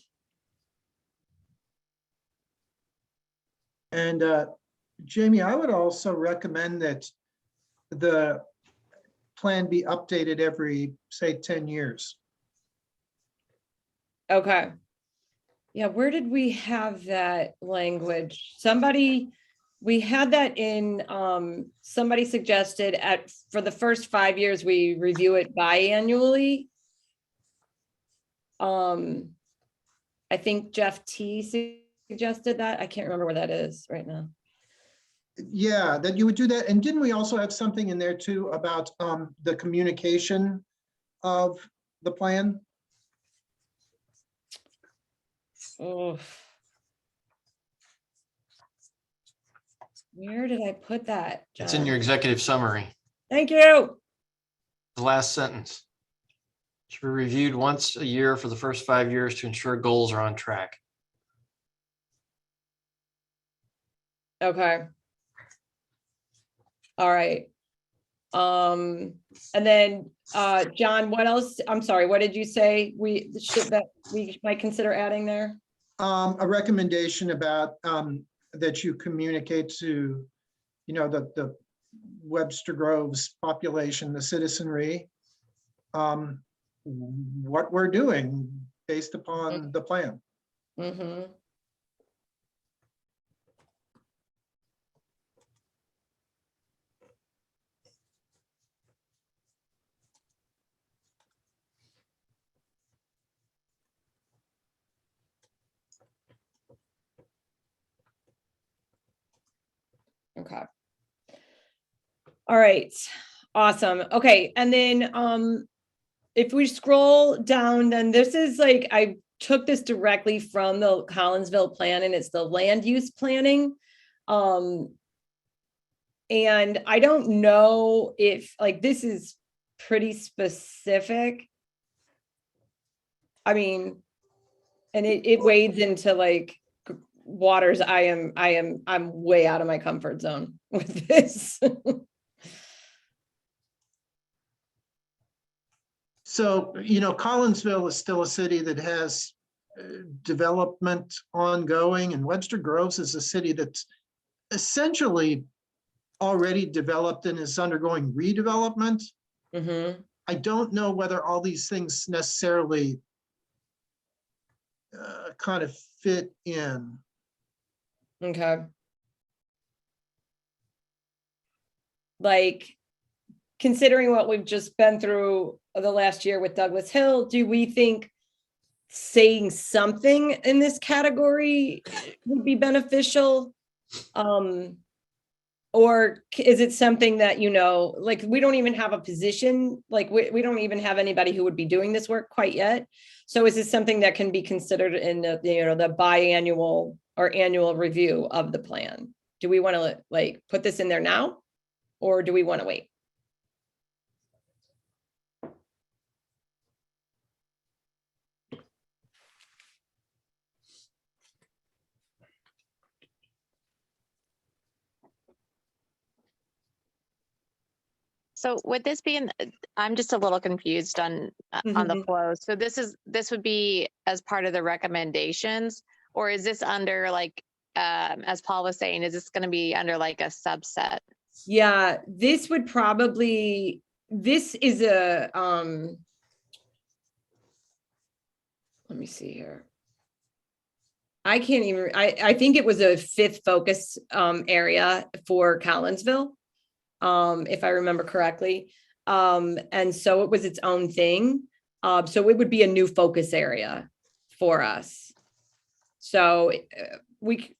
And Jamie, I would also recommend that the plan be updated every, say, 10 years. Okay. Yeah, where did we have that language? Somebody, we had that in, somebody suggested for the first 5 years, we review it biannually. I think Jeff T suggested that. I can't remember where that is right now. Yeah, that you would do that. And didn't we also have something in there too about the communication of the plan? Oh. Where did I put that, It's in John? your executive summary, Thank you. the last sentence. Should be reviewed once a year for the first 5 years to ensure goals are on track. Okay. All right. And then, John, what else? I'm sorry, what did you say that we might consider adding there? A recommendation about that you communicate to, the Webster Groves population, the citizenry, what we're doing based upon the plan. Mm-hmm. Okay. All right. Awesome. Okay. And then if we scroll down, then this is like, I took this directly from the Collinsville plan, and it's the land use planning. And I don't know if like this is pretty specific. I mean, and it wades into like waters. I'm way out of my comfort zone with this. So, Collinsville is still a city that has development ongoing, and Webster Groves is a city that's essentially already developed and is undergoing redevelopment. Mm-hmm. I don't know whether all these things necessarily kind of fit in. Okay. Like, considering what we've just been through the last year with Douglas Hill, do we think saying something in this category would be beneficial? Or is it something that, like, we don't even have a position, like we don't even have anybody who would be doing this work quite yet. So is this something that can be considered in the biannual or annual review of the plan? Do we want to like put this in there now, or do we want to wait? So would this be I'm just a little confused on the flow. So this would be as part of the recommendations, or is this under like, as Paul was saying, is this going to be under like a subset? Yeah, this is a, let me see here. I can't even, I think it was a 5th focus area for Collinsville, if I remember correctly. And so it was its own thing. So it would be a new focus area for us. So we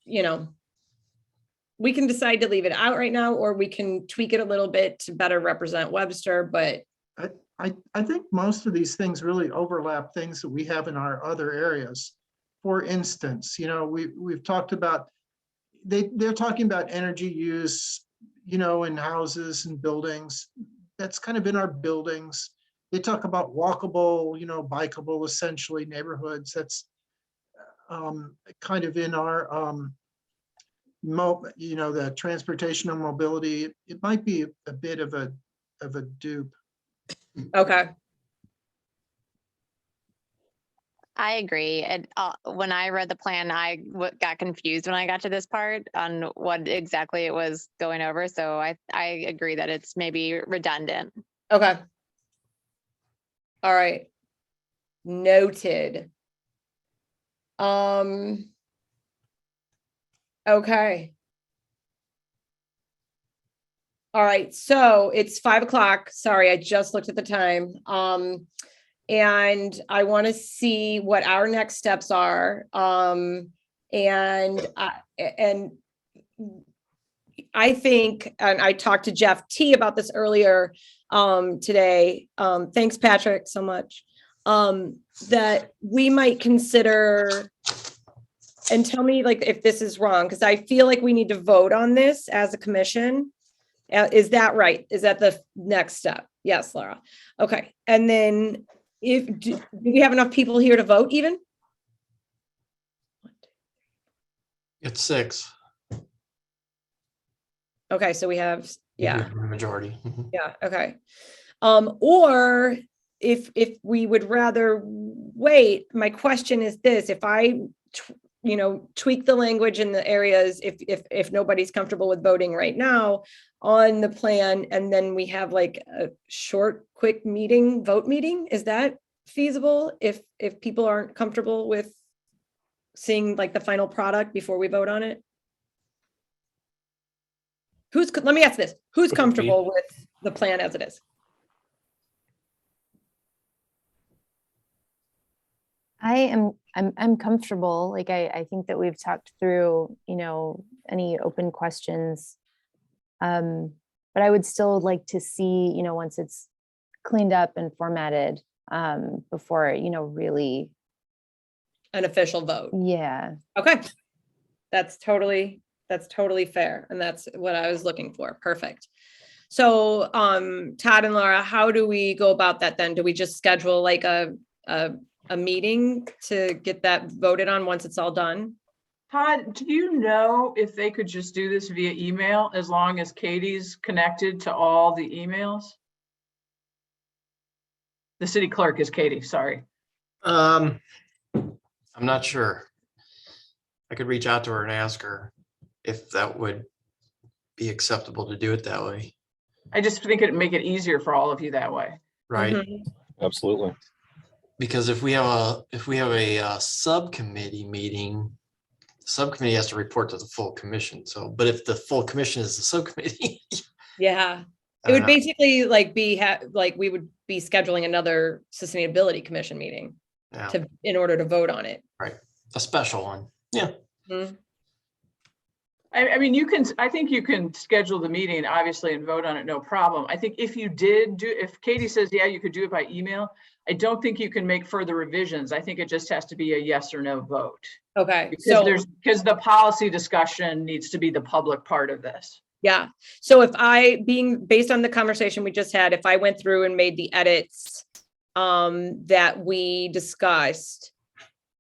can decide to leave it out right now, or we can tweak it a little bit to better represent Webster, but I think most of these things really overlap things that we have in our other areas. For instance, we've talked about, they're talking about energy use, in houses and buildings. That's kind of in our buildings. They talk about walkable, bikeable, essentially neighborhoods. That's kind of in our, the transportation and mobility. It might be a bit of a dupe. okay. I agree. And when I read the plan, I got confused when I got to this part on what exactly it was going over. So I agree that it's maybe redundant. Okay. All right. Noted. Okay. All right, so it's 5 o'clock. Sorry, I just looked at the time. And I want to see what our next steps are. And I think, and I talked to Jeff T about this earlier today. Thanks, Patrick, so much. That we might consider, and tell me like if this is wrong, because I feel like we need to vote on this as a commission. Is that right? Is that the next step? Yes, Laura. Okay, and then do we have enough people here to vote even? It's 6. Okay, so we have, yeah. Majority. Mhm. Yeah, okay. Or if we would rather wait, my question is this: if I, tweak the language in the areas, if nobody's comfortable with voting right now on the plan, and then we have like a short, quick vote meeting, is that feasible? If people aren't comfortable with seeing like the final product before we vote on it? Let me ask this, who's comfortable with the plan as it is? I'm comfortable. Like, I think that we've talked through, any open questions. But I would still like to see, once it's cleaned up and formatted, before, really. An official vote. Yeah. Okay. That's totally fair. And that's what I was looking for. Perfect. So, Todd and Laura, how do we go about that then? Do we just schedule like a meeting to get that voted on once it's all done? Todd, do you know if they could just do this via email as long as Katie's connected to all the emails? The city clerk is Katie, sorry. I'm not sure. I could reach out to her and ask her if that would be acceptable to do it that way. I just think it'd make it easier for all of you that way. Right. Mhm. Absolutely. Because if we have a subcommittee meeting, the subcommittee has to report to the full commission. So, but if the full commission is the subcommittee, Yeah. I It don't would know. basically like like we would be scheduling another sustainability commission meeting Yeah, in order to vote on it. a special one. Yeah. Mhm. I mean, I think you can schedule the meeting, obviously, and vote on it, no problem. I think if Katie says, yeah, you could do it by email, I don't think you can make further revisions. I think it just has to be a yes or no vote. Okay. Because the policy discussion needs to be the public part of this. Yeah. So based on the conversation we just had, if I went through and made the edits that we discussed,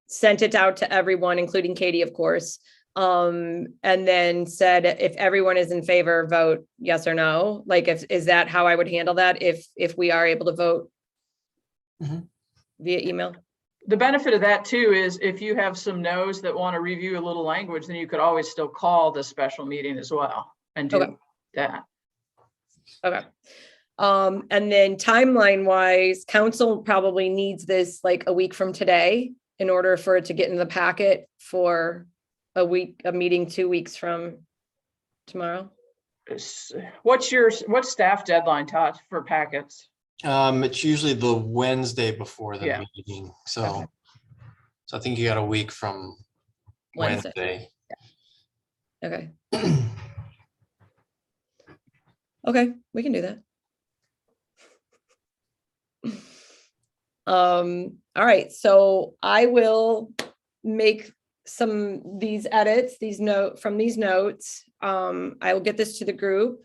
sent it out to everyone, including Katie, of course, and then said, if everyone is in favor, vote yes or no. Like, is that how I would handle that if we are able to vote Mhm. via email? The benefit of that too is if you have some no's that want to review a little language, then you could always still call the special meeting as well and do Okay. that. Okay. And then timeline wise, council probably needs this like a week from today in order for it to get in the packet for a meeting 2 weeks from tomorrow. What's staff deadline, Todd, for packets? It's usually the Wednesday before the Yeah. meeting. So, Okay. so I think you got a week from Wednesday. Okay. Okay, we can do that. All right, so I will make these edits, these notes. I will get this to the group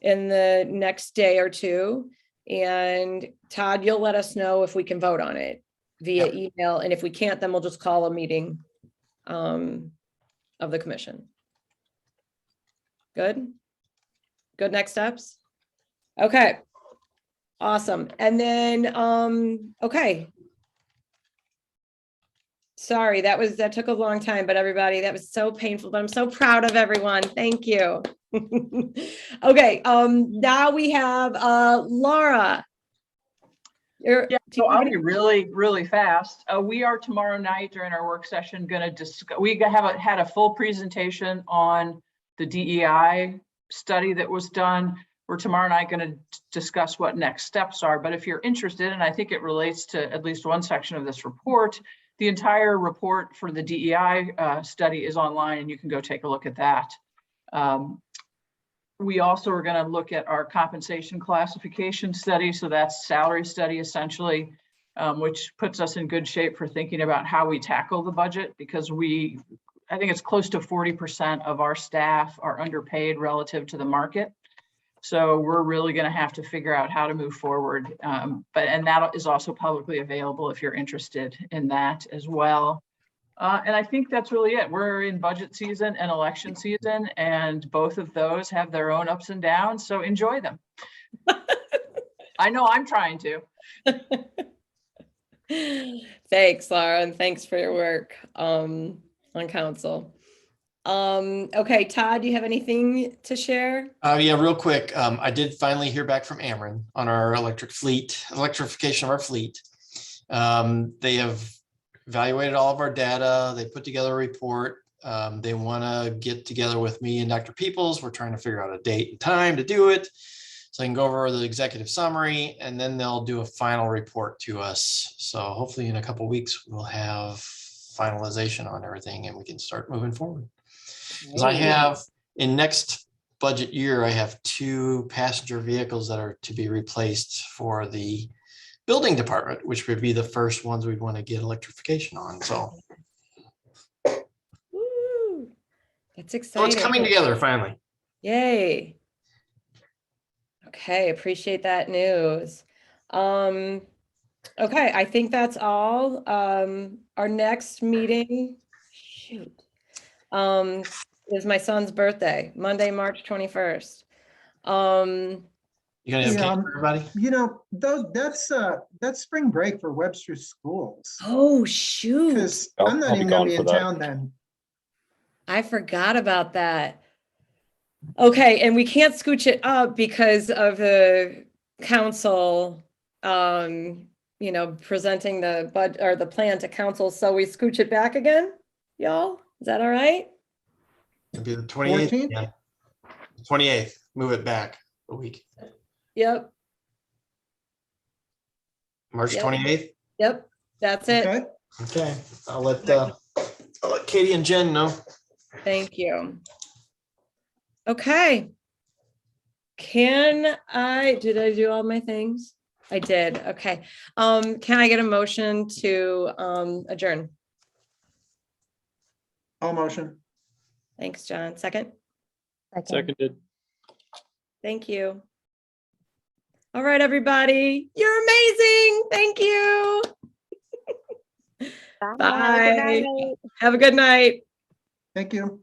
in the next day or two. And Todd, you'll let us know if we can vote on it via email. And if we can't, then we'll just call a meeting of the commission. Good? Good next steps? Okay. Awesome. And then, okay. Sorry, that took a long time, but everybody, that was so painful, but I'm so proud of everyone. Thank you. Okay, now we have Laura. You're, Yeah, do you so have I'll any- be really, really fast. We are tomorrow night during our work session going to discuss, had a full presentation on the DEI study that was done. We're tomorrow night going to discuss what next steps are. But if you're interested, and I think it relates to at least one section of this report, the entire report for the DEI study is online and you can go take a look at that. We also are going to look at our compensation classification study. So that's salary study essentially, which puts us in good shape for thinking about how we tackle the budget, because I think it's close to 40% of our staff are underpaid relative to the market. So we're really going to have to figure out how to move forward. And that is also publicly available if you're interested in that as well. And I think that's really it. We're in budget season and election season, and both of those have their own ups and downs. So enjoy them. I know I'm trying to. Thanks, Laura, and thanks for your work on council. Okay, Todd, do you have anything to share? Yeah, real quick. I did finally hear back from Ameren on our electrification of our fleet. They have evaluated all of our data. They put together a report. They want to get together with me and Dr. Peoples. We're trying to figure out a date and time to do it, so I can go over the executive summary, and then they'll do a final report to us. So hopefully in a couple of weeks, we'll have finalization on everything and we can start moving forward. Because I have, in next budget year, I have 2 passenger vehicles that are to be replaced for the building department, which would be the first ones we'd want to get electrification on. So Woo, that's it's exciting. coming together finally. Yay. Okay, appreciate that news. Okay, I think that's all. Our next meeting, shoot, is my son's birthday, Monday, March 21st. You gonna have Yeah, cake for everybody? That's spring break for Webster schools. Oh, shoot. Because I'll- I'm not I'll be even gonna gone be for in that. town then. I forgot about that. Okay, and we can't scooch it up because of the council, presenting the budget or the plan to council. So we scooch it back again, y'all? Is that all right? It'd be the 28th. 14th? Yeah. 28th. Move it back a week. Yep, March Yep. 28th. yep, that's it. Okay, Okay. I'll let Katie and Jen know. Thank you. Okay. Did I do all my things? I did. Okay. Can I get a motion to adjourn? all motion. Thanks, John. Second? Seconded. Thank you. All right, everybody. You're amazing. Thank you. Bye. Have a good Bye. night. Have a good night. Thank you.